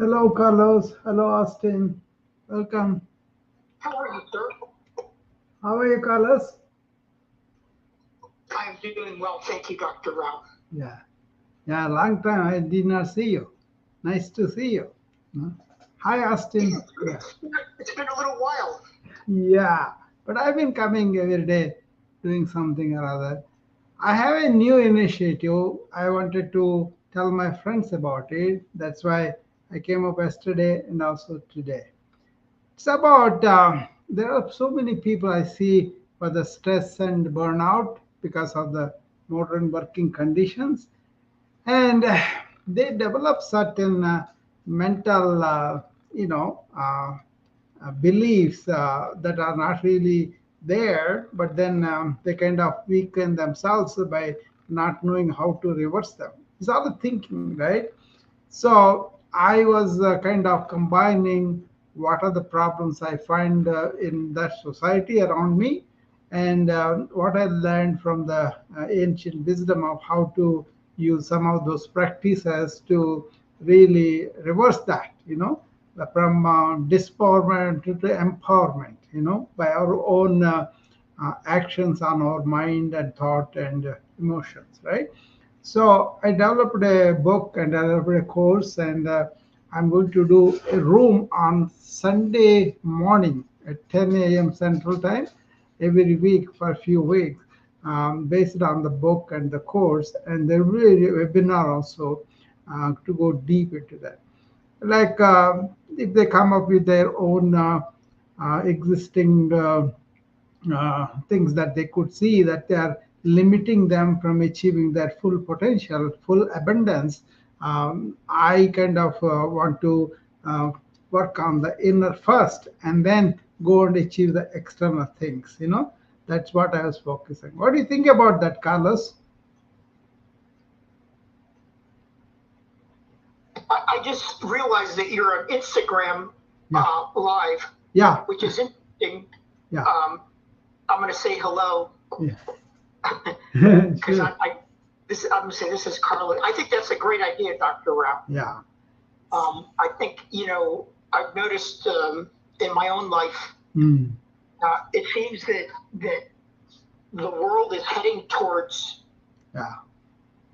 Hello, Carlos. Hello, Austin. Welcome. How are you, sir? How are you, Carlos? I am doing well, thank you, Dr. Rao. Yeah, yeah. Long time I did not see you. Nice to see you. No? Hi, Yeah, Austin. Yeah, it's been a little while. yeah. But I've been coming every day, doing something or other. I have a new initiative. I wanted to tell my friends about it. That's why I came up yesterday and also today. It's about there are so many people I see for the stress and burnout because of the modern working conditions, and they develop certain mental, you know, beliefs that are not really there, but then they kind of weaken themselves by not knowing how to reverse them. It's all the thinking, right? So I was kind of combining what are the problems I find in that society around me, and what I learned from the ancient wisdom of how to use some of those practices to really reverse that, from disempowerment to empowerment, by our own actions on our mind and thought and emotions, right? So I developed a book and developed a course, and I'm going to do a room on Sunday morning at 10 a.m. Central Time every week for a few weeks, based on the book and the course, and there will be a webinar also to go deep into that. Like if they come up with their own existing things that they could see that they are limiting them from achieving their full potential, full abundance. I kind of want to uh, work on the inner first and then go and achieve the external things. That's what I was focusing. What do you think about that, Carlos? I just realized that you're on Instagram Yeah, live, yeah, which is interesting. yeah, Um, I'm going to say hello yeah. because Sure. I'm going to say this is Carla. I think that's a great idea, Dr. Rao. Yeah. I think, I've noticed in my own life, Mm. it seems that the world is heading towards Yeah.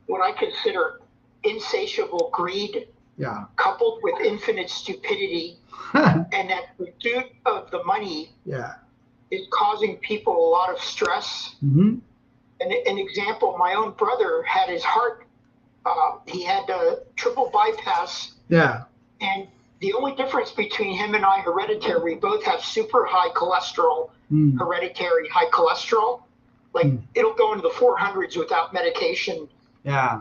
what I consider insatiable greed Yeah. coupled with infinite stupidity, and that pursuit of the money Yeah. is causing people a lot of stress. Hmm. An example, my own brother had his heart, he had a triple bypass, Yeah. and the only difference between him and I, hereditary, we both have super high cholesterol, Mm. hereditary high cholesterol. Like Mm. it'll go into the 400s without medication. Yeah.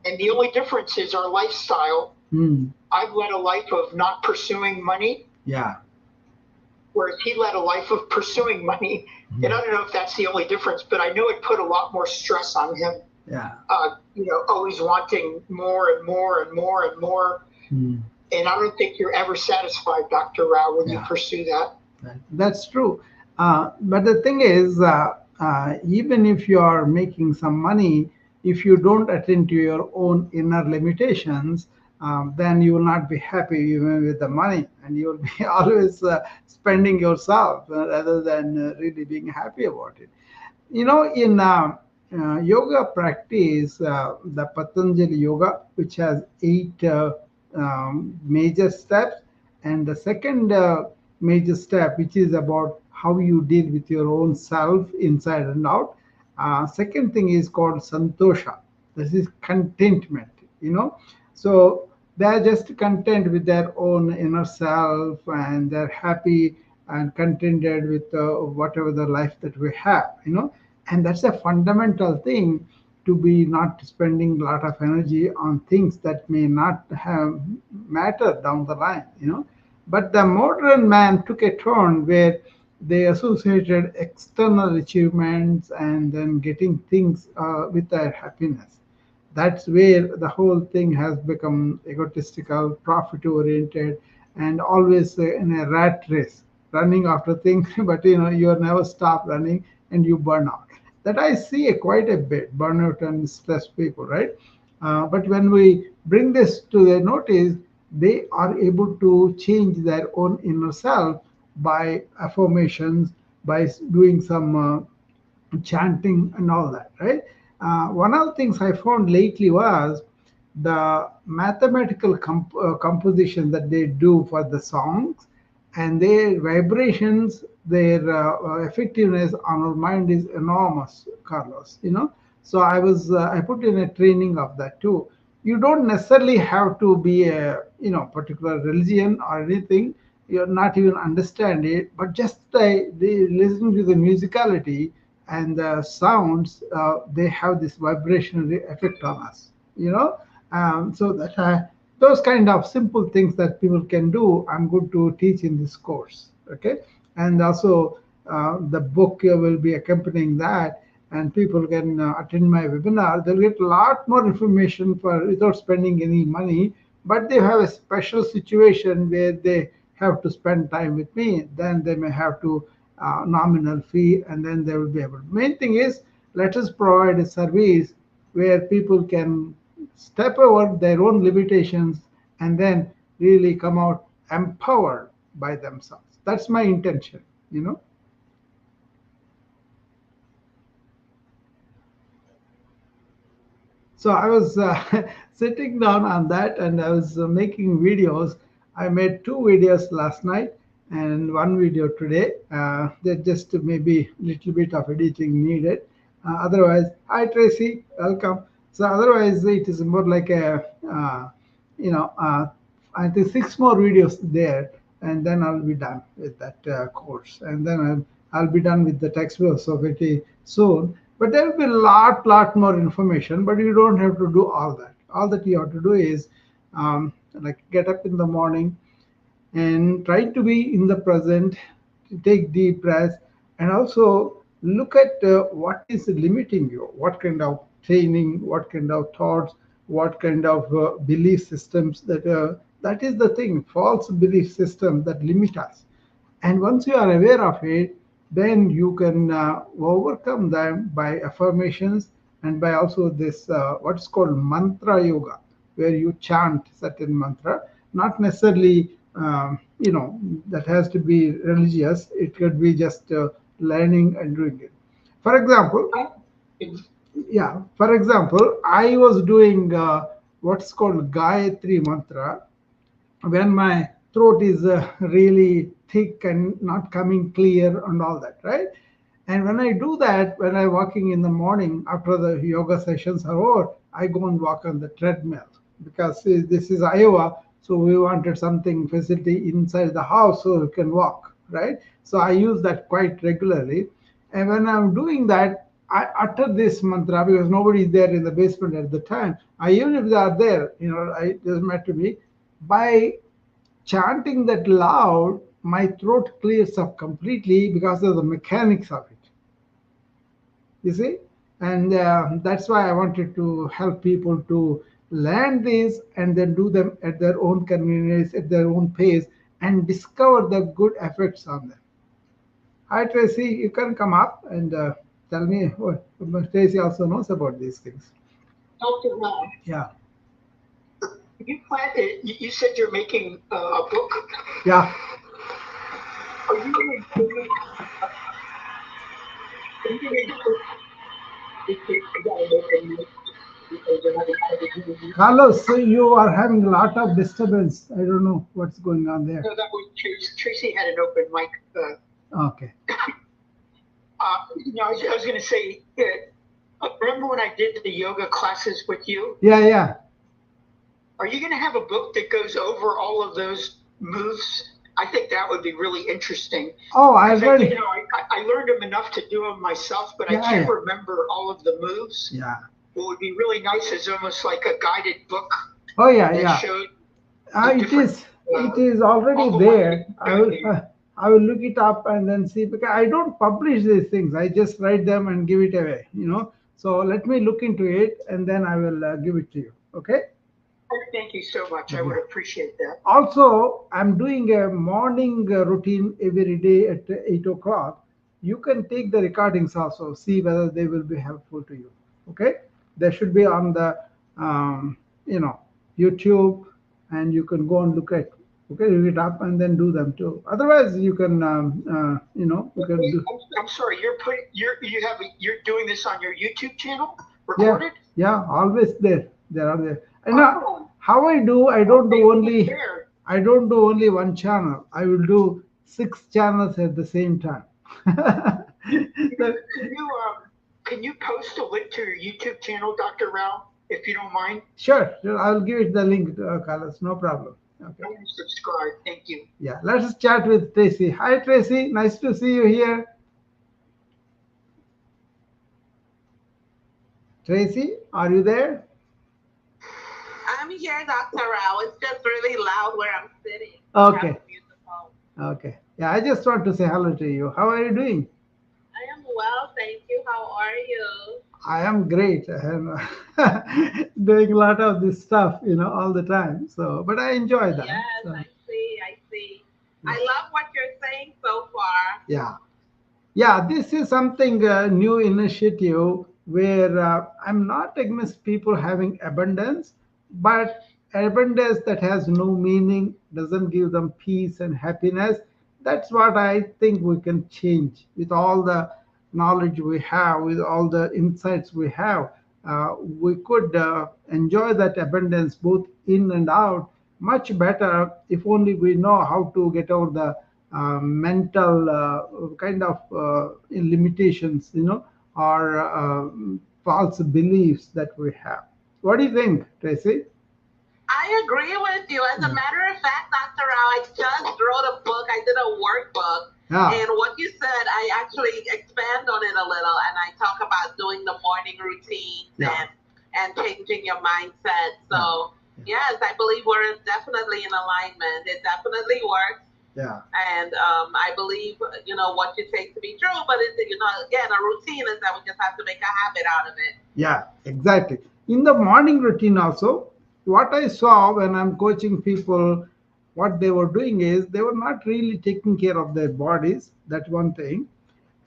And the only difference is our lifestyle. Mm. I've led a life of not pursuing money, Yeah. whereas he led a life of pursuing money. And I don't know if that's the only difference, but I know it put a lot more stress on him. Yeah. Always wanting more and more and more and more. Mm. And I don't think you're ever satisfied, Dr. Rao, when you Yeah. pursue that. That's true. But the thing is, even if you are making some money, if you don't attend to your own inner limitations, then you will not be happy even with the money, and you will be always spending yourself rather than really being happy about it. In yoga practice, the Patanjali Yoga, which has eight major steps, and the second major step, which is about how you deal with your own self inside and out. Second thing is called santosha. This is contentment. So they are just content with their own inner self, and they're happy and contented with whatever the life that we have. And that's a fundamental thing, to be not spending a lot of energy on things that may not have matter down the line. But the modern man took a turn where they associated external achievements and then getting things with their happiness. That's where the whole thing has become egotistical, profit oriented, and always in a rat race, running after things, but you never stop running and you burn out. That I see quite a bit, burnout and stress people, right? But when we bring this to the notice, they are able to change their own inner self by affirmations, by doing some chanting and all that, right? One of the things I found lately was the mathematical composition that they do for the songs and their vibrations, their effectiveness on our mind is enormous, Carlos. So I put in a training of that too. You don't necessarily have to be a particular religion or anything. You're not even understand it, but just the listening to the musicality and the sounds, they have this vibrational effect on us. So that those kind of simple things that people can do, I'm going to teach in this course. Okay, and also the book will be accompanying that, and people can attend my webinar. They'll get a lot more information for without spending any money. But they have a special situation where they have to spend time with me. Then they may have to nominal fee, and then they will be able. Main thing is, let us provide a service where people can step over their own limitations and then really come out empowered by themselves. That's my intention. So I was sitting down on that and I was making videos. I made two videos last night and one video today. That just maybe a little bit of editing needed. Otherwise, hi Tracy, welcome. So otherwise, it is more like I think six more videos there, and then I'll be done with that course, and then I'll be done with the text philosophy soon. But there will be a lot more information, but you don't have to do all that. All that you have to do is like get up in the morning and try to be in the present, take deep breaths, and also look at what is limiting you, what kind of training, what kind of thoughts, what kind of belief systems that is the thing, false belief systems that limit us. And once you are aware of it, then you can overcome them by affirmations and by also this what's called mantra yoga, where you chant certain mantra, not necessarily that has to be religious. It could be just learning and doing it. For example, yeah, for example, I was doing what's called Gayatri mantra when my throat is really thick and not coming clear and all that, right? And when I do that, when I'm walking in the morning after the yoga sessions are over, I go and walk on the treadmill because this is Iowa, so we wanted something facility inside the house so we can walk, right? So I use that quite regularly. And when I'm doing that, I utter this mantra because nobody is there in the basement at the time. Even if they are there, it doesn't matter to me. By chanting that loud, my throat clears up completely because of the mechanics of it. You see? And that's why I wanted to help people to learn this and then do them at their own convenience, at their own pace, and discover the good effects on them. Hi, Tracy. You can come up and tell me. Oh, Tracy also knows about these things. Dr. Ron, Yeah. You said you're making a book. Yeah. Are you including? Carlos, so you are having a lot of disturbance. I don't know what's going on there. No, that was Tracy had an open mic. Okay. I was going to say, remember when I did the yoga classes with you? Yeah. Are you going to have a book that goes over all of those moves? I think that would be really interesting. Oh, I read. I learned them enough to do them myself, but I can't remember all of the moves. Yeah. What would be really nice is almost like a guided book. Oh yeah. It is already there. I will look it up and then see, because I don't publish these things. I just write them and give it away. So let me look into it and then I will give it to you. Okay. Thank you so much. I would appreciate that. Also, I'm doing a morning routine every day at 8 o'clock. You can take the recordings also, see whether they will be helpful to you. Okay. They should be on the, YouTube and you can go and look at. Okay, look it up and then do them too. Otherwise, you can, you can Wait, do. I'm sorry. You're doing this on your YouTube channel, Yeah, recorded? yeah, always there. There are there. And now, Oh, how I do, okay. Well, there. I don't do only one channel. I will do six channels at the same time. Can you post a link to your YouTube channel, Dr. Rao, if you don't mind? Sure, sure. I will give it the link, Carlos. No problem. Okay. I want to subscribe. Thank you. Yeah, let's chat with Tracy. Hi, Tracy. Nice to see you here. Tracy, are you there? I'm here, Dr. Rao. It's just really loud where I'm sitting. I have Okay, to mute the phone. okay. Yeah, I just want to say hello to you. How are you doing? I am well, thank you. How are you? I am great. I am doing a lot of this stuff, all the time. So, but I enjoy that. Yes, So, I see. I see. I yeah, love what you're saying so far. yeah. Yeah, this is something new initiative where I'm not against people having abundance, but abundance that has no meaning doesn't give them peace and happiness. That's what I think we can change with all the knowledge we have, with all the insights we have. We could enjoy that abundance both in and out much better if only we know how to get over the mental kind of limitations, or false beliefs that we have. What do you think, Tracy? I agree with you. As a Yeah. matter of fact, Dr. Rao, I just wrote a book. I did a workbook. Yeah. And what you said, I actually expand on it a little and I talk about doing the morning routines Yeah. and changing your mindset. Yeah. So, yes, I believe we're definitely in alignment. It definitely works. Yeah. And I believe, what you take to be true. But, again, a routine is that we just have to make a habit out of it. Yeah, exactly. In the morning routine, also, what I saw when I'm coaching people, what they were doing is they were not really taking care of their bodies. That's one thing.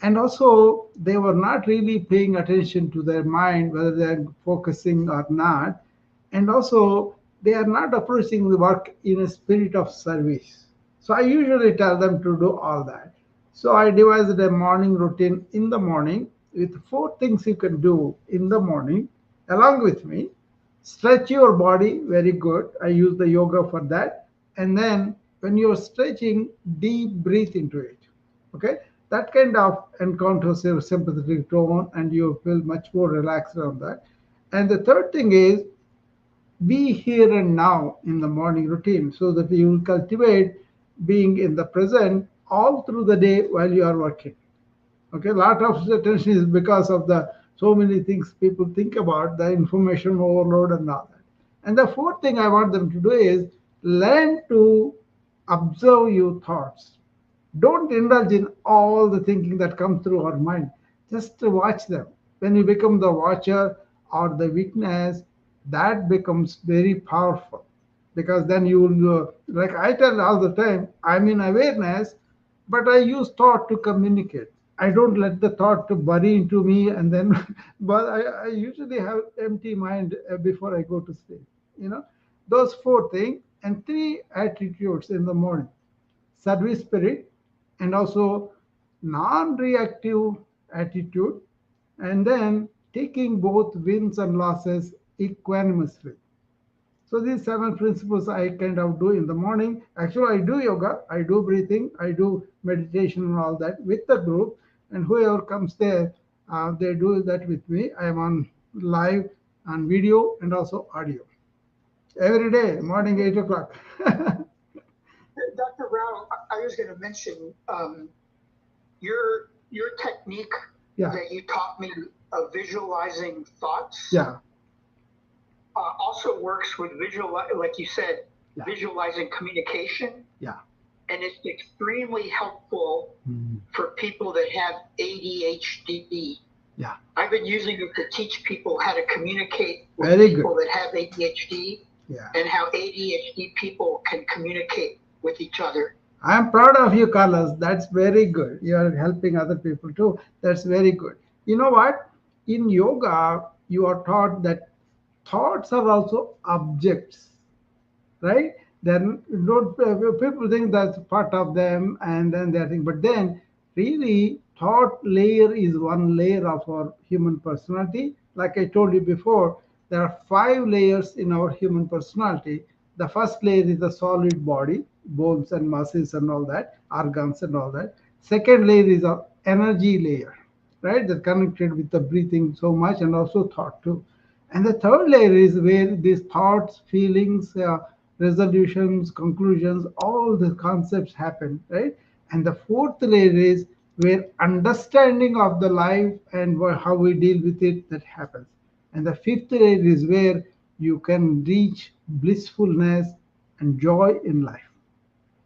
And also, they were not really paying attention to their mind, whether they're focusing or not. And also, they are not approaching the work in a spirit of service. So I usually tell them to do all that. So I devised a morning routine in the morning with four things you can do in the morning along with me. Stretch your body, very good. I use the yoga for that. And then when you're stretching, deep breathe into it. Okay, that kind of encounters your sympathetic tone and you feel much more relaxed on that. And the third thing is be here and now in the morning routine so that you will cultivate being in the present all through the day while you are working. Okay, a lot of the tension is because of the so many things people think about, the information overload and all that. And the fourth thing I want them to do is learn to observe your thoughts. Don't indulge in all the thinking that comes through our mind. Just to watch them. When you become the watcher or the witness, that becomes very powerful because then you will, like I tell all the time, I'm in awareness, but I use thought to communicate. I don't let the thought to bury into me and then, but I usually have empty mind before I go to sleep. You know, those four things and three attitudes in the morning: service spirit, and also non-reactive attitude, and then taking both wins and losses equanimously. So these seven principles I kind of do in the morning. Actually, I do yoga, I do breathing, I do meditation and all that with the group. And whoever comes there, they do that with me. I am on live on video and also audio every day, morning 8 o'clock. Dr. Rao, I was going to mention your technique Yeah, that you taught me of visualizing thoughts yeah, also works with like you said, yeah, visualizing communication, yeah. and it's extremely helpful Mhm. for people that have ADHD. Yeah, I've been using it to teach people how to communicate with very good. people that have ADHD Yeah. and how ADHD people can communicate with each other. I am proud of you, Carlos. That's very good. You are helping other people too. That's very good. You know what? In yoga, you are taught that thoughts are also objects, right? Then don't people think that's part of them, and then they think, but then really thought layer is one layer of our human personality. Like I told you before, there are 5 layers in our human personality. The first layer is the solid body, bones and muscles and all that, organs and all that. Second layer is a energy layer, right? That connected with the breathing so much, and also thought too. And the third layer is where these thoughts, feelings, resolutions, conclusions, all the concepts happen, right? And the fourth layer is where understanding of the life and how we deal with it that happens. And the fifth layer is where you can reach blissfulness and joy in life.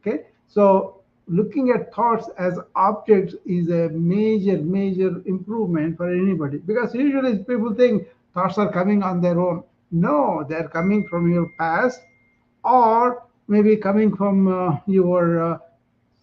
Okay, so looking at thoughts as objects is a major improvement for anybody, because usually people think thoughts are coming on their own. No, they're coming from your past, or maybe coming from your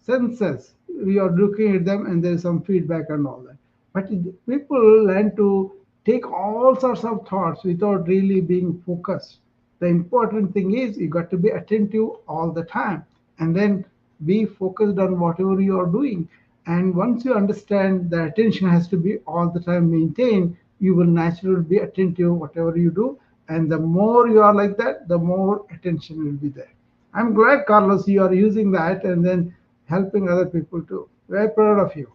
senses. We are looking at them and there's some feedback and all that. But people learn to take all sorts of thoughts without really being focused. The important thing is you got to be attentive all the time, and then be focused on whatever you are doing. And once you understand the attention has to be all the time maintained, you will naturally be attentive whatever you do. And the more you are like that, the more attention will be there. I'm glad, Carlos, you are using that and then helping other people too. Very proud of you.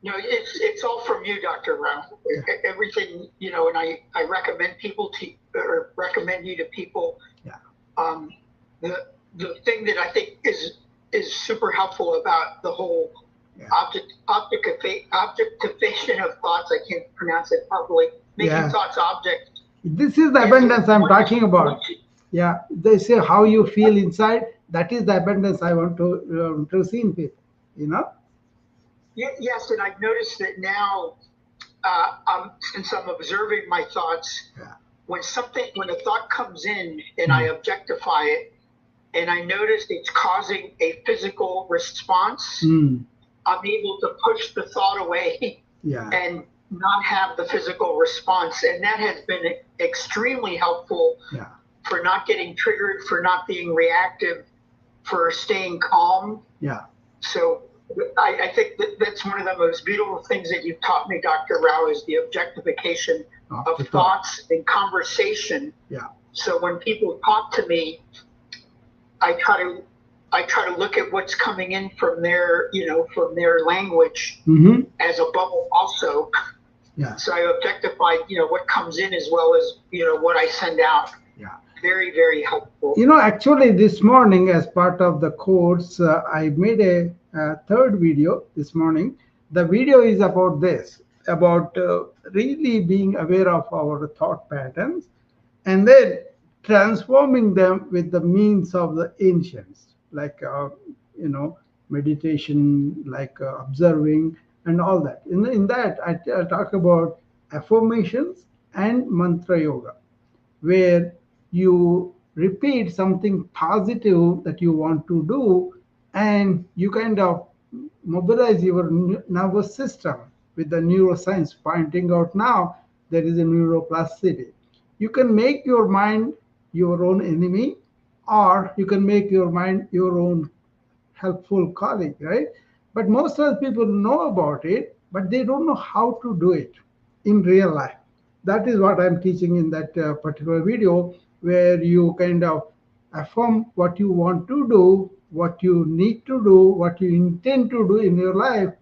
No, it's all from you, Dr. Rao. Everything, and I recommend people to, or recommend you to people. Yeah. The thing that I think is super helpful about the whole objectification of thoughts, I can't pronounce it properly, making thoughts objects. This is the abundance I'm talking about. Yeah, they say how you feel inside. That is the abundance I want to see in people. Yes, and I've noticed that now, since I'm observing my thoughts, when a thought comes in and I objectify it, and I notice it's causing a physical response, I'm able to push the thought away and not have the physical response. And that has been extremely helpful for not getting triggered, for not being reactive, for staying calm. Yeah. So I think that's one of the most beautiful things that you've taught me, Dr. Rao, is the objectification of thoughts and conversation. Yeah. So when people talk to me, I try to look at what's coming in from their language as a bubble also. Yeah. So I objectify, what comes in as well as, what I send out. Yeah. Very helpful. Actually this morning, as part of the course, I made a third video this morning. The video is about this, about really being aware of our thought patterns and then transforming them with the means of the ancients, like meditation, like observing and all that. In that I talk about affirmations and mantra yoga, where you repeat something positive that you want to do, and you kind of mobilize your nervous system with the neuroscience pointing out now there is a neuroplasticity. You can make your mind your own enemy, or you can make your mind your own helpful colleague, right? But most of the people know about it, but they don't know how to do it in real life. That is what I'm teaching in that particular video, where you kind of affirm what you want to do, what you need to do, what you intend to do in your life.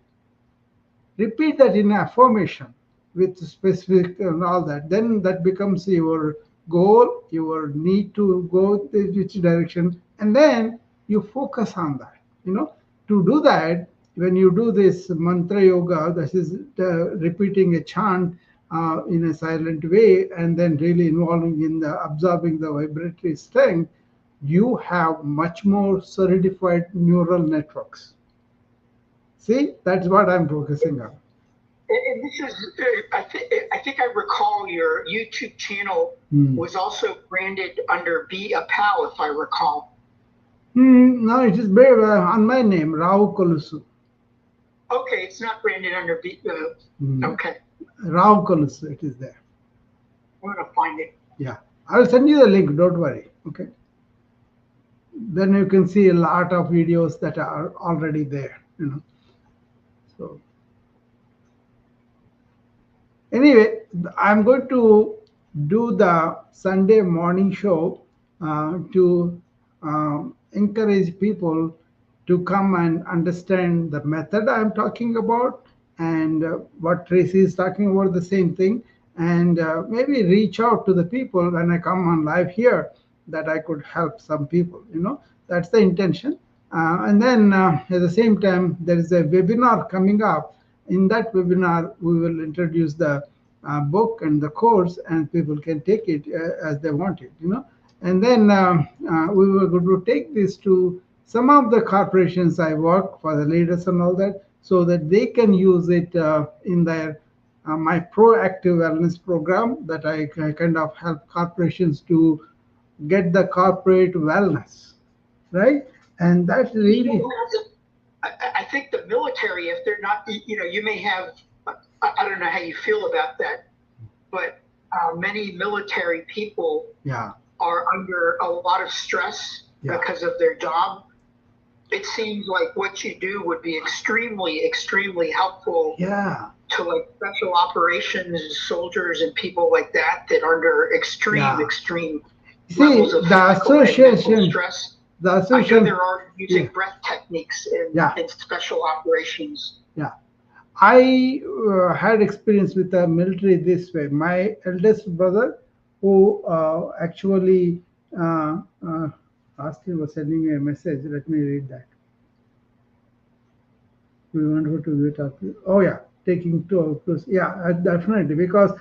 Repeat that in affirmation with specific and all that. Then that becomes your goal, your need to go which direction, and then you focus on that. To do that, when you do this mantra yoga, this is repeating a chant in a silent way, and then really involving in the absorbing the vibratory strength, you have much more solidified neural networks. See, that's what I'm focusing on. And this is, I think I recall your YouTube channel was also branded under Be a Pal, if I recall. No, it is on my name, Rao Kolusu. Okay, it's not branded under B. Okay. Rao Kolusu, it is there. I'm going to find it. Yeah, I'll send you the link, don't worry. Okay. then you can see a lot of videos that are already there, So anyway, I'm going to do the Sunday morning show to encourage people to come and understand the method I'm talking about, and what Tracy is talking about, the same thing, and maybe reach out to the people when I come on live here, that I could help some people. That's the intention. And then at the same time, there is a webinar coming up. In that webinar, we will introduce the book and the course, and people can take it as they want it. And then we were going to take this to some of the corporations I work for, the leaders and all that, so that they can use it in their my proactive wellness program, that I kind of help corporations to get the corporate wellness, right? And that's really, I think the military, if they're not, you may have, I don't know how you feel about that, but many military people yeah, are under a lot of stress Yeah. because of their job. It seems like what you do would be extremely, extremely helpful yeah, to like special operations soldiers and people like that are under extreme, Yeah. extreme see levels of the physical and mental association, stress. the I know association. there are using Yeah. breath techniques Yeah. in special operations. Yeah, I had experience with the military this way. My eldest brother, who actually, Austin was sending me a message. Let me read that. We want her to get up. Oh yeah, taking two outputs. Yeah, definitely, because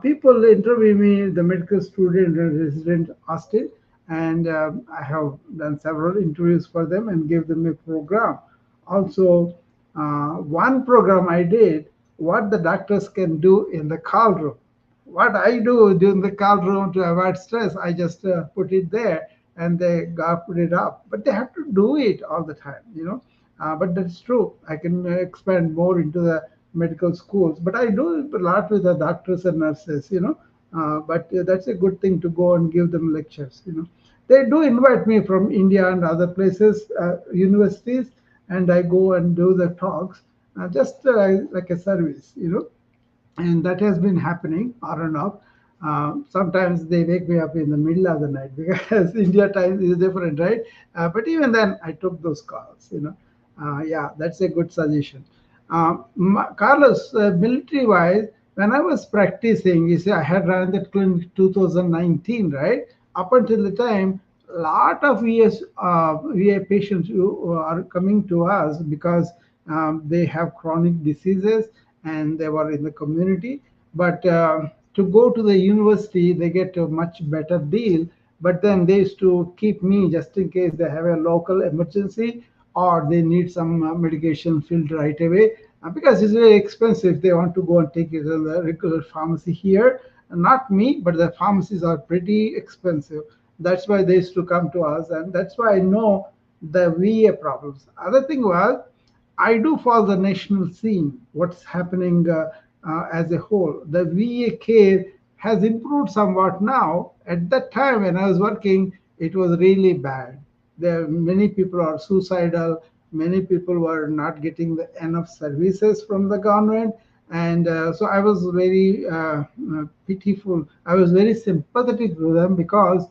people interview me, the medical student and resident Austin, and I have done several interviews for them and gave them a program. Also, one program I did, what the doctors can do in the call room. What I do during the call room to avoid stress, I just put it there, and they got put it up. But they have to do it all the time. But that's true. I can expand more into the medical schools. But I do a lot with the doctors and nurses. But that's a good thing to go and give them lectures. They do invite me from India and other places, universities, and I go and do the talks, just like a service. And that has been happening on and off. Sometimes they wake me up in the middle of the night because India time is different, right? But even then, I took those calls. Yeah, that's a good suggestion. Carlos, military-wise, when I was practicing, you see, I had run that clinic 2019, right? Up until the time, a lot of VA patients who are coming to us because they have chronic diseases and they were in the community. But to go to the university, they get a much better deal. But then they used to keep me just in case they have a local emergency or they need some medication filled right away, because it's very expensive. They want to go and take it in the regular pharmacy here. Not me, but the pharmacies are pretty expensive. That's why they used to come to us, and that's why I know the VA problems. Other thing was, I do follow the national scene, what's happening as a whole. The VA care has improved somewhat now. At that time when I was working, it was really bad. There many people are suicidal. Many people were not getting enough services from the government, and so I was very pitiful. I was very sympathetic to them, because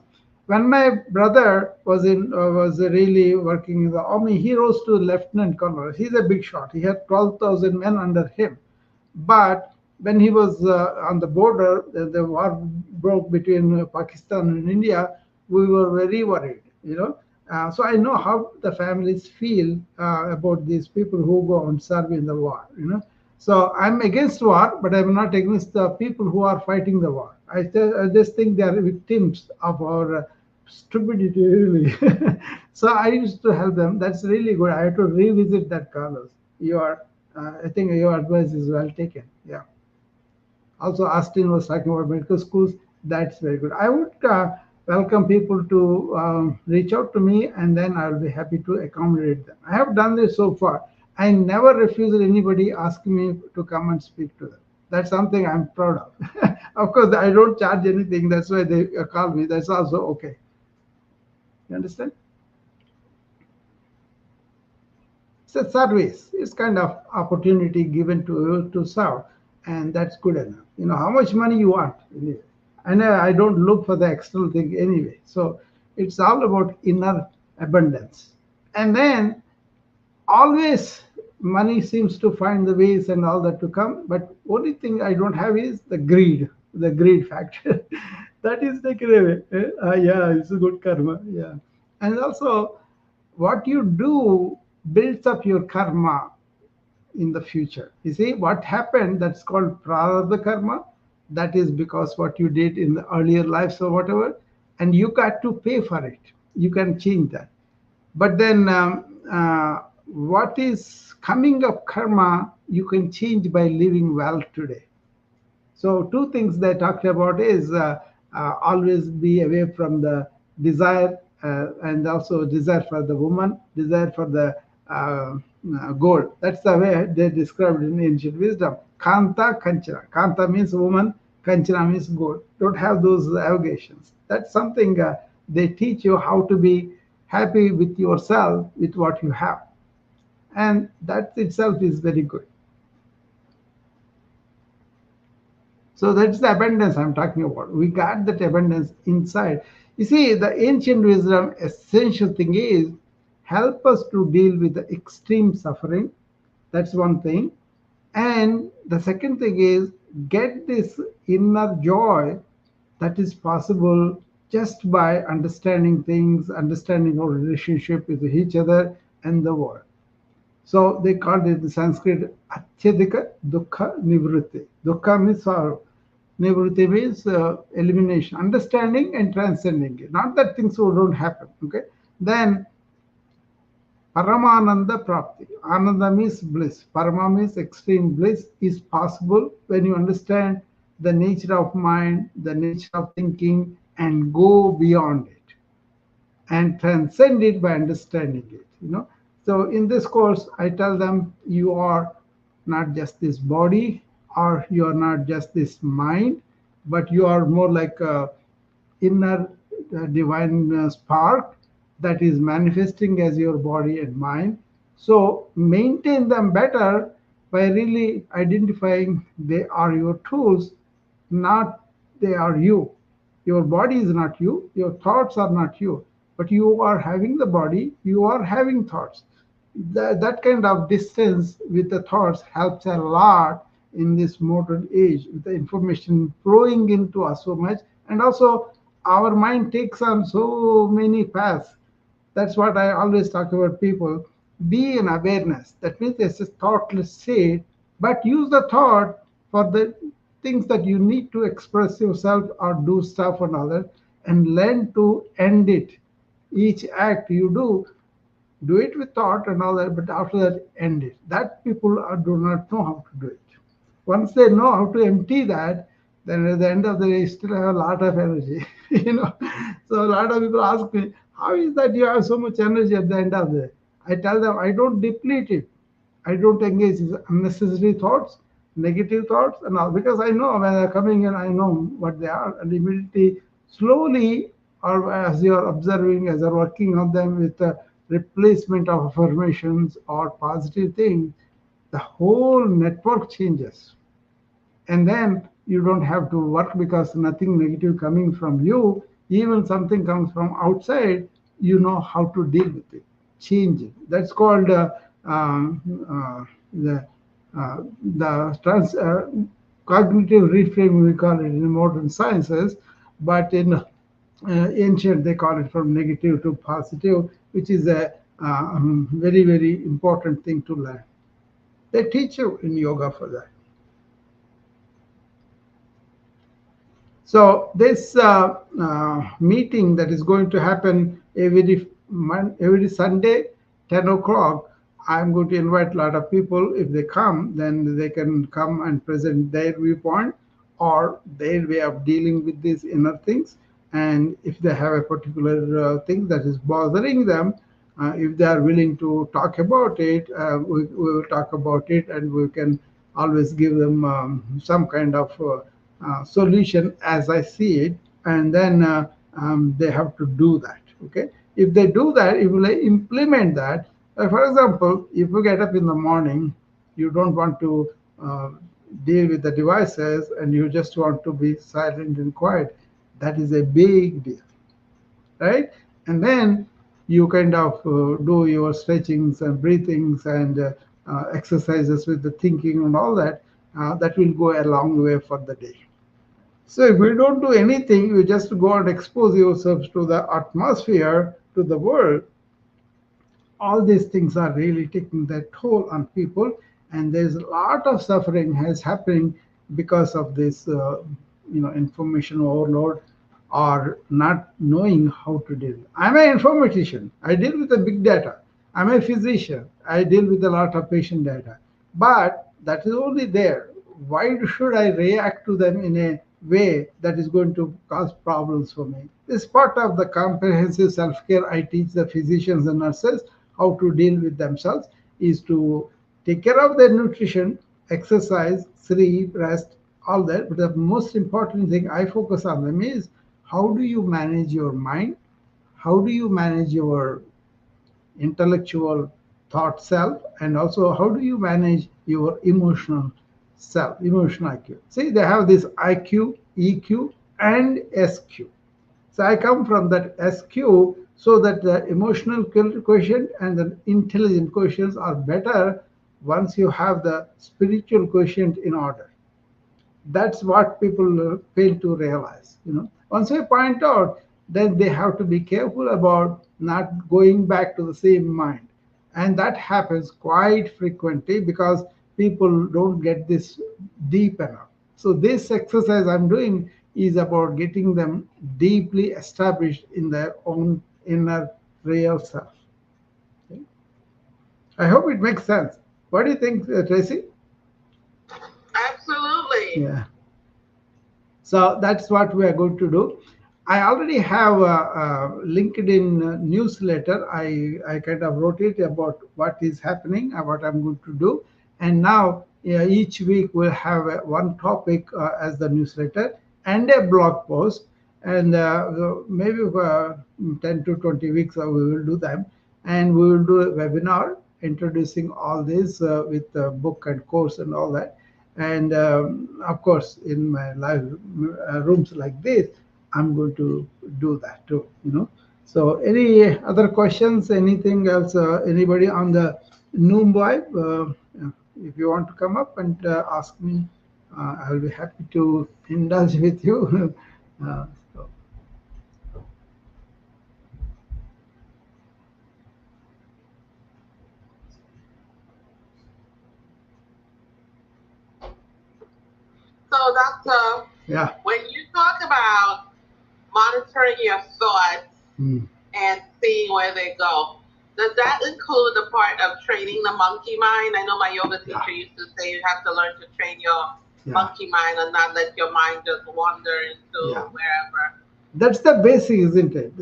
when my brother was really working in the army, he rose to lieutenant colonel. He's a big shot. He had 12,000 men under him. But when he was on the border, the war broke between Pakistan and India. We were very worried. So I know how the families feel about these people who go and serve in the war. So I'm against war, but I'm not against the people who are fighting the war. I just think they are victims of our stupidity, really. So I used to help them. That's really good. I have to revisit that, Carlos. I think your advice is well taken. Yeah. Also, Austin was talking about medical schools. That's very good. I would welcome people to reach out to me, and then I'll be happy to accommodate them. I have done this so far. I never refused anybody asking me to come and speak to them. That's something I'm proud of. Of course, I don't charge anything. That's why they call me. That's also okay. You understand? It's a service. It's kind of opportunity given to you to serve, and that's good enough. You know how much money you want, anyway. And I don't look for the external thing anyway. So it's all about inner abundance. And then always money seems to find the ways and all that to come, but only thing I don't have is the greed factor. That is taken away. Yeah, it's a good karma. Yeah. And also what you do builds up your karma in the future. You see, what happened, that's called prarabdha karma. That is because what you did in the earlier lives or whatever, and you got to pay for it. You can change that. But then what is coming of karma, you can change by living well today. So two things they talked about is always be away from the desire and also desire for the woman, desire for the gold. That's the way they described in ancient wisdom. Kanta, Kanchana. Kanta means woman, Kanchana means gold. Don't have those avocations. That's something they teach you how to be happy with yourself, with what you have. And that itself is very good. So that's the abundance I'm talking about. We got that abundance inside. You see, the ancient wisdom essential thing is help us to deal with the extreme suffering. That's one thing. And the second thing is get this inner joy that is possible just by understanding things, understanding our relationship with each other and the world. So they called it in Sanskrit Atyadika Dukkha Nivritti. Dukkha means sorrow. Nivritti means elimination, understanding and transcending it. Not that things don't happen. Okay. Then Paramananda Prapti. Ananda means bliss. Parama means extreme bliss is possible when you understand the nature of mind, the nature of thinking, and go beyond it and transcend it by understanding it. So in this course, I tell them you are not just this body, or you are not just this mind, but you are more like a inner divine spark that is manifesting as your body and mind. So maintain them better by really identifying they are your tools, not they are you. Your body is not you, your thoughts are not you, but you are having the body, you are having thoughts. That kind of distance with the thoughts helps a lot in this modern age with the information flowing into us so much. And also our mind takes on so many paths. That's what I always talk about people. Be in awareness. That means it's a thoughtless state, but use the thought for the things that you need to express yourself or do stuff and other, and learn to end it. Each act you do it with thought and all that, but after that, end it. That people do not know how to do it. Once they know how to empty that, then at the end of the day, you still have a lot of energy. So a lot of people ask me, how is that you have so much energy at the end of the day? I tell them, I don't deplete it. I don't engage in unnecessary thoughts, negative thoughts, and all, because I know when they're coming in, I know what they are, and immediately, slowly, or as you are observing, as you're working on them with the replacement of affirmations or positive things, the whole network changes. And then you don't have to work because nothing negative coming from you. Even something comes from outside, you know how to deal with it, change it. That's called the cognitive reframing, we call it in modern sciences, but in ancient they call it from negative to positive, which is a very, very important thing to learn. They teach you in yoga for that. So this meeting that is going to happen every Sunday, 10 o'clock, I'm going to invite a lot of people. If they come, then they can come and present their viewpoint or their way of dealing with these inner things. And if they have a particular thing that is bothering them, if they are willing to talk about it, we will talk about it, and we can always give them some kind of solution as I see it, and then they have to do that. Okay, if they do that, if they implement that, For example, if you get up in the morning, you don't want to uh, deal with the devices and you just want to be silent and quiet. That is a big deal, right? And then you kind of do your stretchings and breathings and exercises with the thinking and all that. That will go a long way for the day. So if you don't do anything, you just go and expose yourselves to the atmosphere, to the world, all these things are really taking their toll on people, and there's a lot of suffering has happening because of this information overload or not knowing how to deal. I'm an informatician, I deal with the big data. I'm a physician, I deal with a lot of patient data, but that is only there. Why should I react to them in a way that is going to cause problems for me? This part of the comprehensive self-care I teach the physicians and nurses how to deal with themselves is to take care of their nutrition, exercise, sleep, rest, all that. But the most important thing I focus on them is how do you manage your mind? How do you manage your intellectual thought self, and also how do you manage your emotional self, emotional IQ? See, they have this IQ, EQ, and SQ. So I come from that SQ, so that the emotional quotient and the intelligent quotients are better once you have the spiritual quotient in order. That's what people fail to realize. Once I point out, then they have to be careful about not going back to the same mind, and that happens quite frequently because people don't get this deep enough. So this exercise I'm doing is about getting them deeply established in their own inner real self. Okay? I hope it makes sense. What do you think, Tracy? Absolutely. Yeah. So that's what we are going to do. I already have a LinkedIn newsletter. I kind of wrote it about what is happening and what I'm going to do. And now each week we'll have one topic as the newsletter and a blog post. And maybe 10 to 20 weeks we will do them. And we will do a webinar introducing all this with the book and course and all that. And of course, in my live rooms like this, I'm going to do that too. So any other questions, anything else, anybody on the Noom vibe? If you want to come up and ask me, I will be happy to indulge with you. uh, so, So, Doctor, yeah. when you talk about monitoring your thoughts Mm. and seeing where they go, does that include the part of training the monkey mind? I know my yoga teacher used to say you have to learn to train your monkey mind and not let your mind just wander into wherever. That's the basic, isn't it?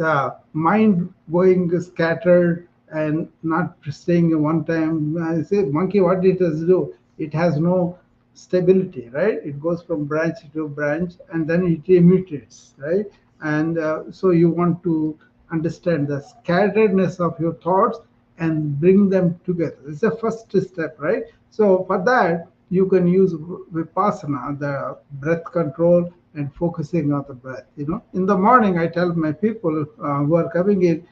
Mind going scattered and not staying in one time. I say, monkey, what it does do? It has no stability, right? It goes from branch to branch and then it mutates, right? And so you want to understand the scatteredness of your thoughts and bring them together. It's the first step, right? So for that, you can use Vipassana, the breath control and focusing on the breath. In the morning, I tell my people who are coming in,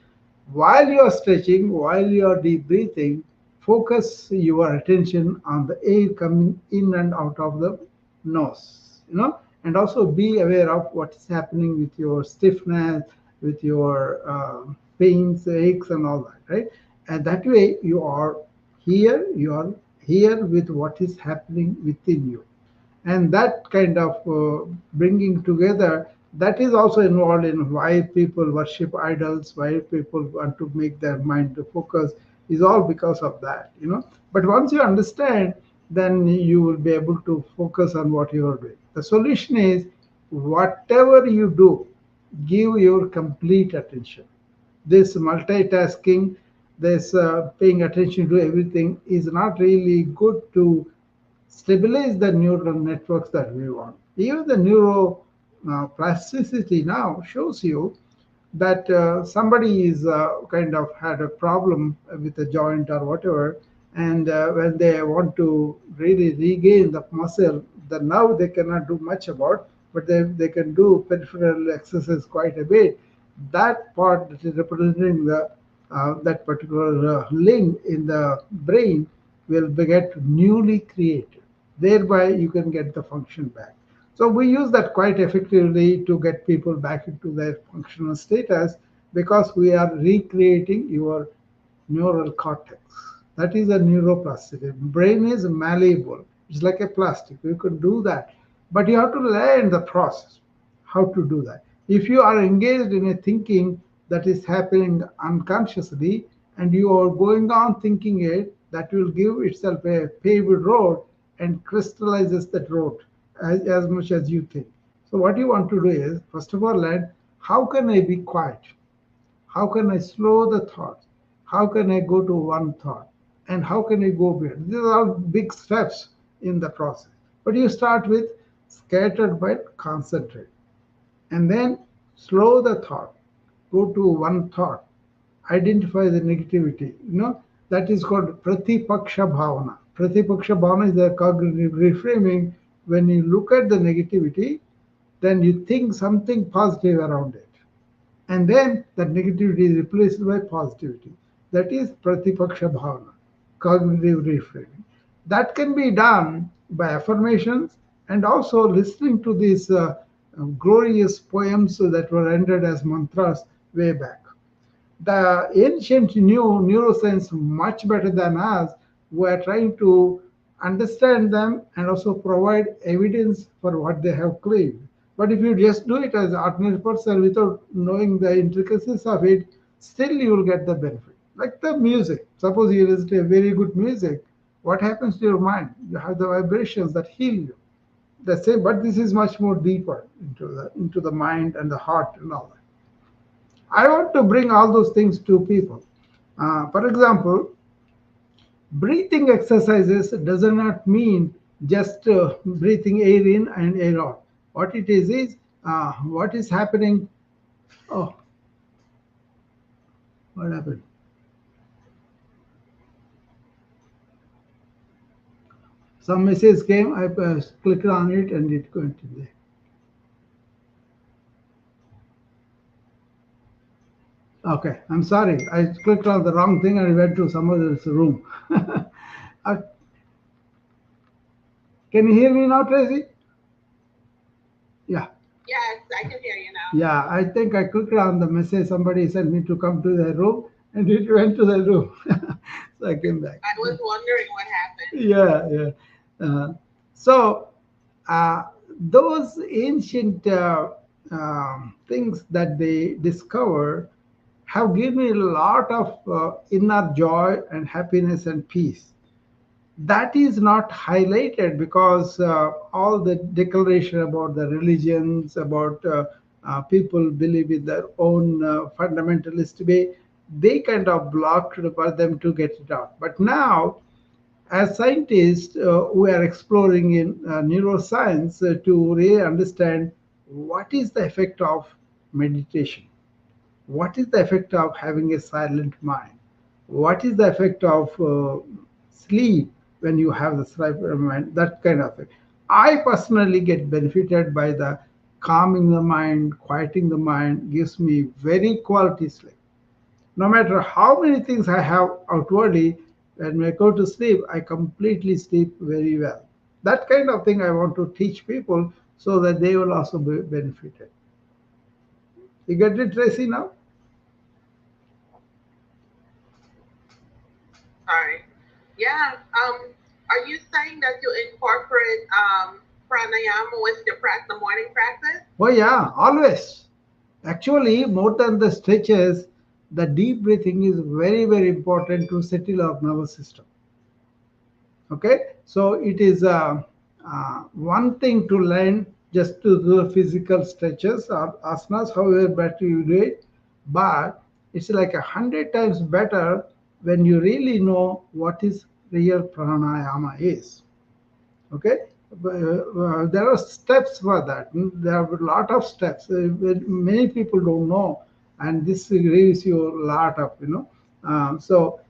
while you are stretching, while you are deep breathing, focus your attention on the air coming in and out of the nose. And also be aware of what is happening with your stiffness, with your pains, aches, and all that, right? And that way, you are here with what is happening within you, and that kind of bringing together, that is also involved in why people worship idols, why people want to make their mind to focus, is all because of that. But once you understand, then you will be able to focus on what you are doing. The solution is, whatever you do, give your complete attention. This multitasking, this paying attention to everything is not really good to stabilize the neural networks that we want. Even the neuroplasticity now shows you that somebody is kind of had a problem with a joint or whatever, and when they want to really regain the muscle, the nerve they cannot do much about, but they can do peripheral exercise quite a bit. That part that is representing the that particular link in the brain will get newly created. Thereby, you can get the function back. So we use that quite effectively to get people back into their functional status because we are recreating your neural cortex. That is a neuroplasticity. Brain is malleable. It's like a plastic. You can do that. But you have to learn the process, how to do that. If you are engaged in a thinking that is happening unconsciously and you are going on thinking it, that will give itself a paved road and crystallizes that road as much as you think. So what you want to do is, first of all, learn how can I be quiet? How can I slow the thoughts? How can I go to one thought? And how can I go beyond? These are all big steps in the process. But you start with scattered but concentrate. And then slow the thought. Go to one thought. Identify the negativity. That is called pratipaksha bhavana. Pratipaksha bhavana is a cognitive reframing. When you look at the negativity, then you think something positive around it. And then that negativity is replaced by positivity. That is pratipaksha bhavana, cognitive reframing. That can be done by affirmations and also listening to these glorious poems that were rendered as mantras way back. The ancient knew neuroscience much better than us. We are trying to understand them and also provide evidence for what they have claimed. But if you just do it as an ordinary person without knowing the intricacies of it, still you will get the benefit. Like the music. Suppose you listen to a very good music, what happens to your mind? You have the vibrations that heal you. The same, but this is much more deeper into the mind and the heart and all that. I want to bring all those things to people. For example, breathing exercises does not mean just breathing air in and air out. What it is what is happening. Oh, what happened? Some message came. I clicked on it and it continued. Okay, I'm sorry. I clicked on the wrong thing and I went to some other room. uh, can you hear me now, Tracy? Yeah. Yes, I can hear you now. Yeah, I think I clicked on the message. Somebody sent me to come to the room and it went to the room. So I came back. I was wondering what happened. Yeah. So those ancient things that they discovered have given me a lot of inner joy and happiness and peace. That is not highlighted because all the declaration about the religions, about people believe in their own fundamentalist way, they kind of blocked for them to get it out. But now, as scientists, we are exploring in neuroscience to really understand what is the effect of meditation. What is the effect of having a silent mind? What is the effect of sleep when you have the silent mind? That kind of thing. I personally get benefited by the calming the mind, quieting the mind, gives me very quality sleep. No matter how many things I have outwardly, when I go to sleep, I completely sleep very well. That kind of thing I want to teach people so that they will also be benefited. You get it, Tracy, now? All right. Yeah. Are you saying that you incorporate pranayama with your the morning practice? Oh yeah, always. Actually, more than the stretches, the deep breathing is very, very important to settle our nervous system. Okay, so it is one thing to learn just to do the physical stretches or asanas, however better you do it, but it's like 100 times better when you really know what is real pranayama is. Okay, there are steps for that. There are a lot of steps. Many people don't know and this gives you a lot of, so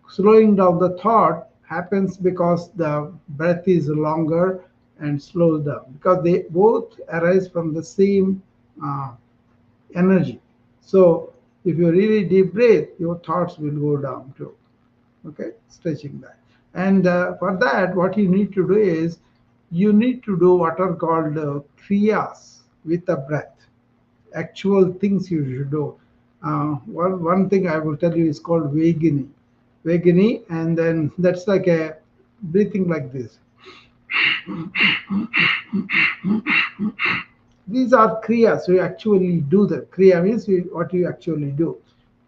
slowing down the thought happens because the breath is longer and slows down, because they both arise from the same uh, energy. So if you really deep breathe, your thoughts will go down too. Okay, stretching that. And for that, what you need to do is you need to do what are called kriyas with the breath, actual things you should do. One thing I will tell you is called Vagini, and then that's like a breathing like this. These are kriyas. You actually do them. Kriya means what you actually do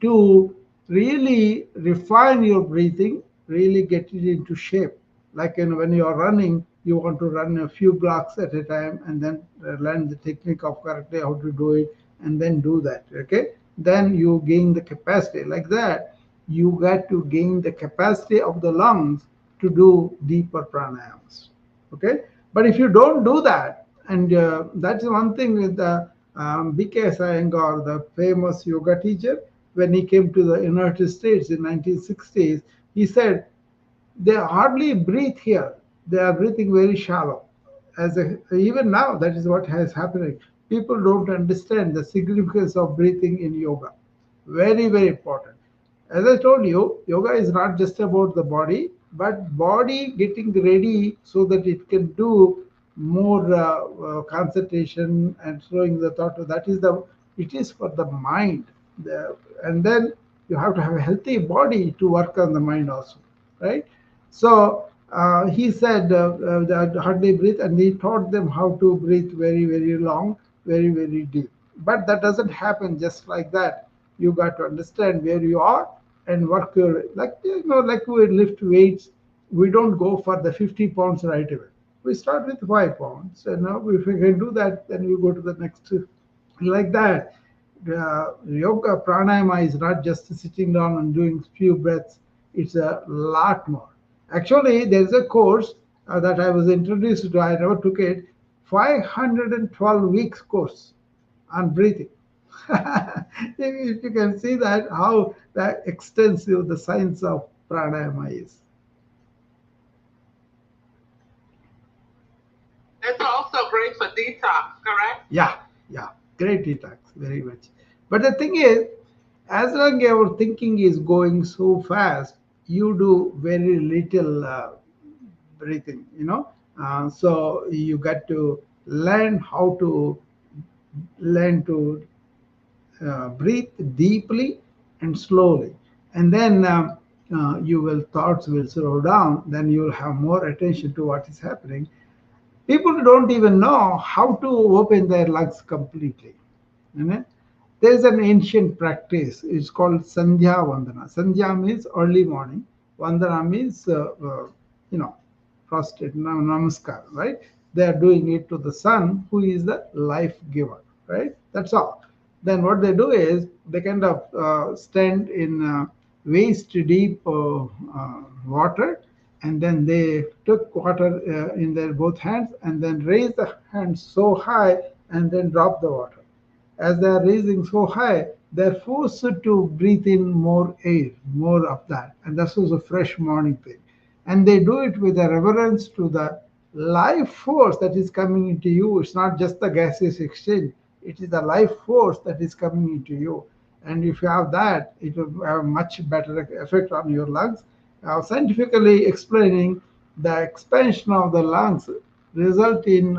to really refine your breathing, really get it into shape. Like when you are running, you want to run a few blocks at a time and then learn the technique of correctly how to do it and then do that. Okay, then you gain the capacity. Like that, you got to gain the capacity of the lungs to do deeper pranayams. Okay, but if you don't do that, and that's one thing with the BKS Iyengar, the famous yoga teacher, when he came to the United States in 1960s, he said they hardly breathe here. They are breathing very shallow. Even now, that is what has happening. People don't understand the significance of breathing in yoga. Very, very important. As I told you, yoga is not just about the body, but body getting ready so that it can do more concentration and slowing the thought. It is for the mind. And then you have to have a healthy body to work on the mind also, right? So he said that hardly breathe, and he taught them how to breathe very, very long, very, very deep. But that doesn't happen just like that. You got to understand where you are and work your, like we lift weights. We don't go for the 50 pounds right away. We start with 5 pounds, and now if we can do that, then we go to the next, like that. Yoga pranayama is not just sitting down and doing few breaths. It's a lot more. Actually, there's a course that I was introduced to. I never took it. 512 weeks course on breathing. If you can see that, how that extensive the science of pranayama is. It's also great for detox, correct? Yeah, yeah, great detox, very much. But the thing is, as long as your thinking is going so fast, you do very little breathing, so you got to learn how to learn to breathe deeply and slowly, and then you will thoughts will slow down. Then you will have more attention to what is happening. People don't even know how to open their lungs completely. You know? There's an ancient practice. It's called Sandhya Vandana. Sandhya means early morning. Vandana means, you know, prostrate, namaskar, right? They are doing it to the sun, who is the life giver, right? That's all. Then what they do is they kind of stand in waist deep water, and then they took water in their both hands and then raise the hands so high and then drop the water. As they are raising so high, they're forced to breathe in more air, more of that. And this was a fresh morning thing. And they do it with a reverence to the life force that is coming into you. It's not just the gaseous exchange, it is the life force that is coming into you. And if you have that, it will have a much better effect on your lungs. Scientifically explaining, the expansion of the lungs result in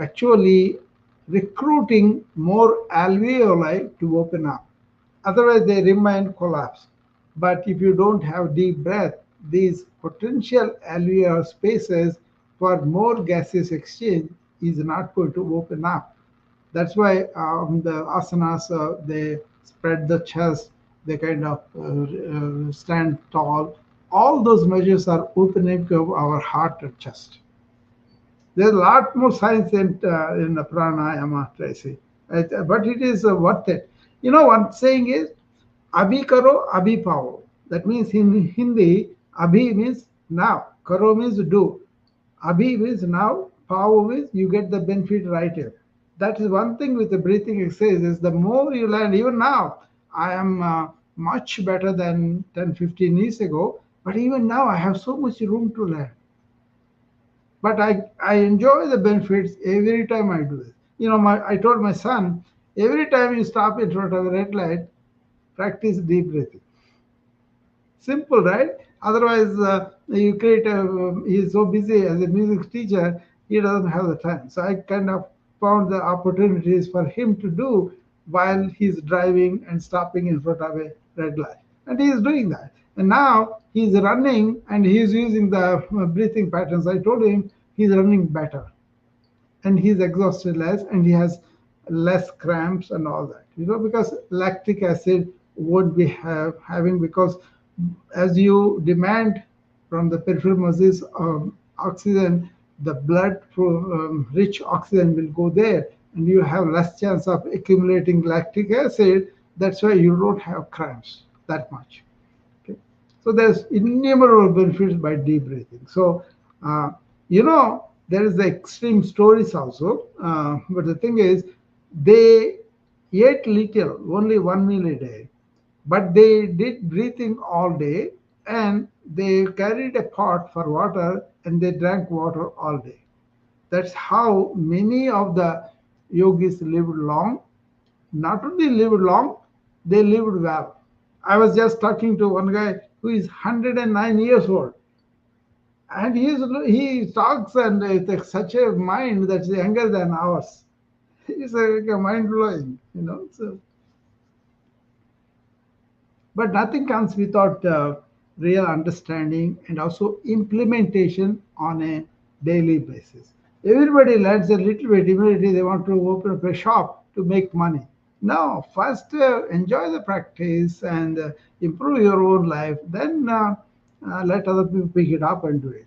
actually recruiting more alveoli to open up. Otherwise, they remain collapsed. But if you don't have deep breath, these potential alveolar spaces for more gaseous exchange is not going to open up. That's why the asanas, they spread the chest, they kind of stand tall. All those measures are opening of our heart and chest. There's a lot more science in the pranayama, Tracy. But it is worth it. You know, one saying is, abhi karo, abhi pao. That means in Hindi, abhi means now, karo means do. Abhi means now, pao means you get the benefit right here. That is one thing with the breathing exercise is the more you learn, even now, I am much better than 10, 15 years ago, but even now I have so much room to learn. But I enjoy the benefits every time I do it. I told my son, every time you stop in front of a red light, practice deep breathing. Simple, right? Otherwise, you create he's so busy as a music teacher, he doesn't have the time. So I kind of found the opportunities for him to do while he's driving and stopping in front of a red light. And he is doing that. And now he's running and he's using the breathing patterns. I told him he's running better and he's exhausted less and he has less cramps and all that, because lactic acid won't be having, because as you demand from the peripheral muscles oxygen, the blood rich oxygen will go there and you have less chance of accumulating lactic acid. That's why you don't have cramps that much. Okay. So there's innumerable benefits by deep breathing. So, there is the extreme stories also. But the thing is, they ate little, only 1 meal a day, but they did breathing all day and they carried a pot for water and they drank water all day. That's how many of the yogis lived long. Not only lived long, they lived well. I was just talking to one guy who is 109 years old, and he talks and it's such a mind that's younger than ours. It's like a mind blowing. So, but nothing comes without real understanding and also implementation on a daily basis. Everybody learns a little bit immediately. They want to open up a shop to make money. No, first enjoy the practice and improve your own life. Then let other people pick it up and do it.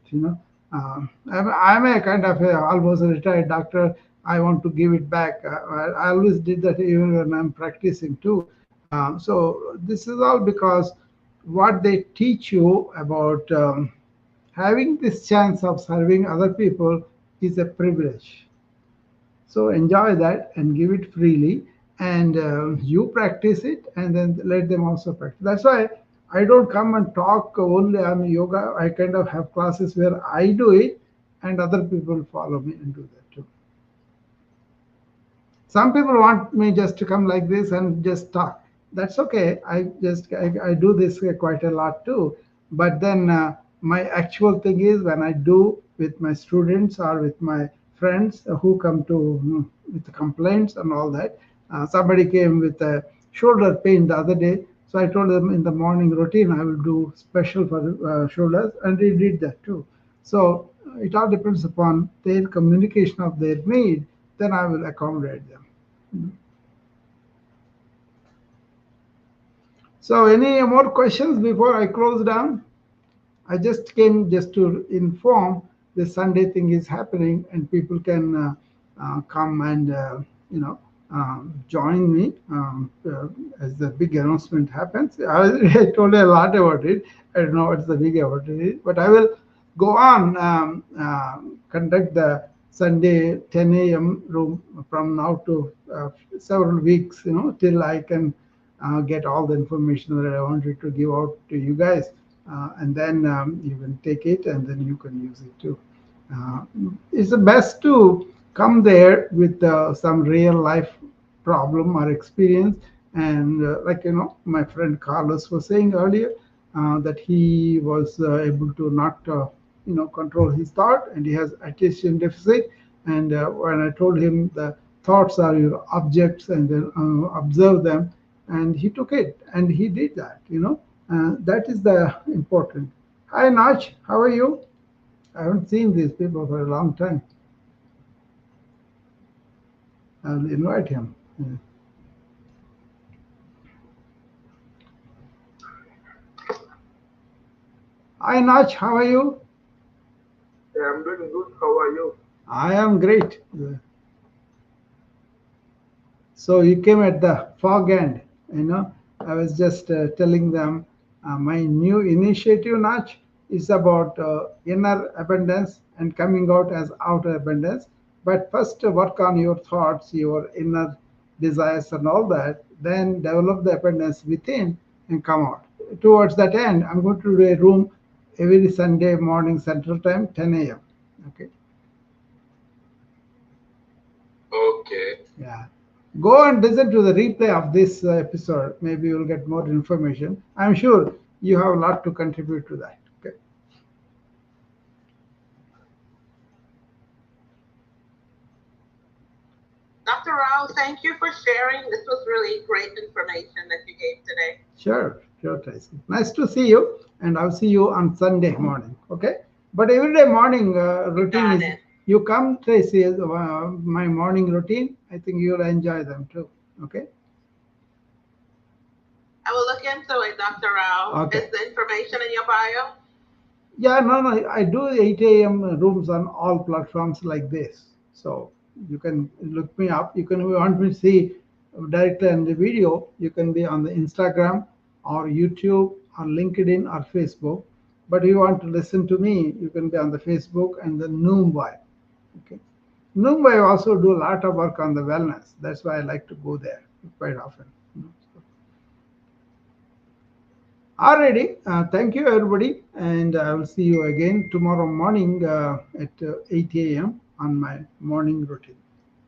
I'm a kind of almost a retired doctor. I want to give it back. I always did that even when I'm practicing too. So this is all because what they teach you about having this chance of serving other people is a privilege. So enjoy that and give it freely, and you practice it, and then let them also practice. That's why I don't come and talk only on yoga. I kind of have classes where I do it, and other people follow me and do that too. Some people want me just to come like this and just talk. That's okay. I do this quite a lot too. But then my actual thing is when I do with my students or with my friends who come to with complaints and all that. Somebody came with a shoulder pain the other day. So I told them in the morning routine I will do special for shoulders, and they did that too. So it all depends upon their communication of their need. Then I will accommodate them. So any more questions before I close down? I just came just to inform the Sunday thing is happening and people can come and join me as the big announcement happens. I told you a lot about it. I don't know what's the big about it, but I will go on conduct the Sunday 10 a.m. room from now to several weeks, till I can get all the information that I wanted to give out to you guys. And then you can take it and then you can use it too. It's the best to come there with some real life problem or experience. And my friend Carlos was saying earlier, that he was able to not control his thought, and he has attention deficit. And when I told him the thoughts are your objects and then observe them, and he took it and he did that. That is the important. Hi Nach, how are you? I haven't seen these people for a long time. I'll invite him. Hi Nach, how are you? Yeah, I'm doing good. How are you? I am great. So you came at the fog end, I was just telling them my new initiative, Nach, is about inner abundance and coming out as outer abundance. But first, work on your thoughts, your inner desires, and all that. Then develop the abundance within and come out. Towards that end, I'm going to do a room every Sunday morning Central Time, 10 a.m. Okay. Okay. Yeah. Go and listen to the replay of this episode. Maybe you'll get more information. I'm sure you have a lot to contribute to that. Okay. Dr. Rao, thank you for sharing. This was really great information that you gave today. Sure, sure, Tracy. Nice to see you, and I'll see you on Sunday morning. Okay. But every day morning routine is you come, Tracy, my morning routine. I think you'll enjoy them too. Okay. I will look into it, Dr. Rao. Okay. Is the information in your bio? Yeah, no. I do 8 a.m. rooms on all platforms like this. So you can look me up. You can, if you want me to see directly on the video, you can be on the Instagram or YouTube or LinkedIn or Facebook. But if you want to listen to me, you can be on the Facebook and the Noom Vibe. Okay. Noom Vibe also do a lot of work on the wellness. That's why I like to go there quite often. Alrighty, thank you everybody, and I will see you again tomorrow morning at 8 a.m. on my morning routine.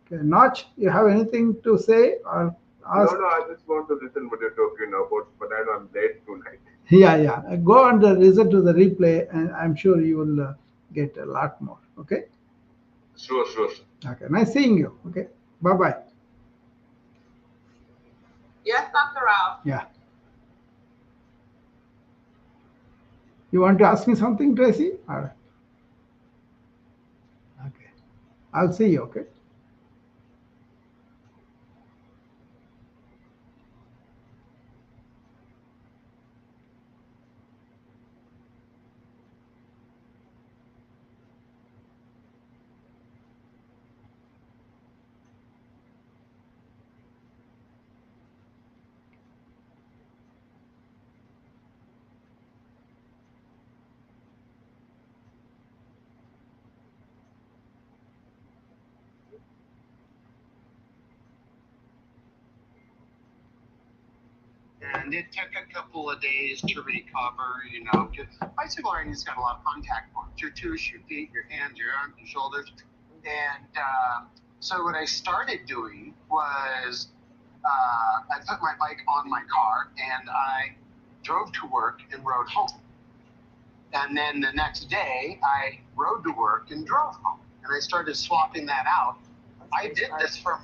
Okay, Notch, you have anything to say or ask? No, I just want to listen what you're talking about, but I'm late tonight. Yeah. Go and listen to the replay, and I'm sure you will get a lot more. Okay. Sure. Okay. Nice seeing you. Okay. Bye bye. Yes, Dr. Rao. Yeah. You want to ask me something, Tracy? Or, okay. I'll see you. Okay. And it took a couple of days to recover, because bicycle riding's got a lot of contact points. Your toes, your feet, your hands, your arms, your shoulders. And so what I started doing was I put my bike on my car and I drove to work and rode home. And then the next day I rode to work and drove home. And I started swapping that out. I did this for